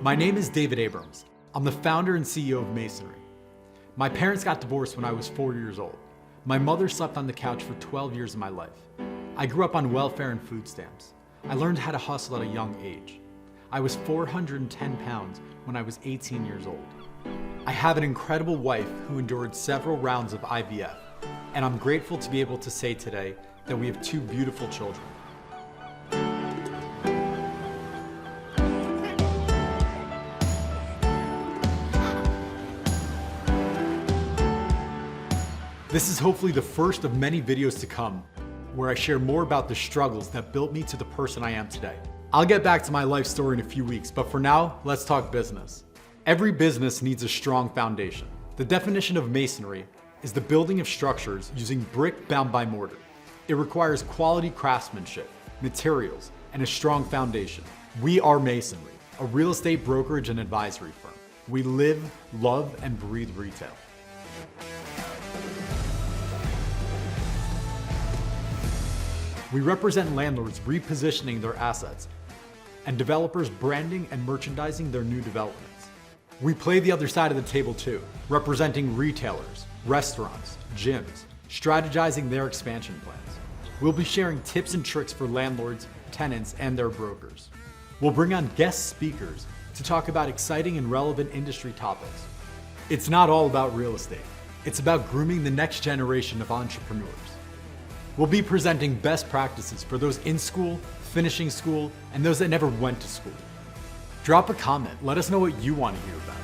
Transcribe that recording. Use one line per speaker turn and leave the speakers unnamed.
My name is David Abrams. I'm the founder and CEO of Masonry. My parents got divorced when I was 4 years old. My mother slept on the couch for 12 years of my life. I grew up on welfare and food stamps. I learned how to hustle at a young age. I was 410 pounds when I was 18 years old. I have an incredible wife who endured several rounds of IVF, and I'm grateful to be able to say today that we have 2 beautiful children. This is hopefully the first of many videos to come where I share more about the struggles that built me to the person I am today. I'll get back to my life story in a few weeks, but for now, let's talk business. Every business needs a strong foundation. The definition of masonry is the building of structures using brick bound by mortar. It requires quality craftsmanship, materials, and a strong foundation. We are Masonry, a real estate brokerage and advisory firm. We live, love, and breathe retail. We represent landlords repositioning their assets and developers branding and merchandising their new developments. We play the other side of the table too, representing retailers, restaurants, gyms, strategizing their expansion plans. We'll be sharing tips and tricks for landlords, tenants, and their brokers. We'll bring on guest speakers to talk about exciting and relevant industry topics. It's not all about real estate. It's about grooming the next generation of entrepreneurs. We'll be presenting best practices for those in school, finishing school, and those that never went to school. Drop a comment, let us know what you want to hear about.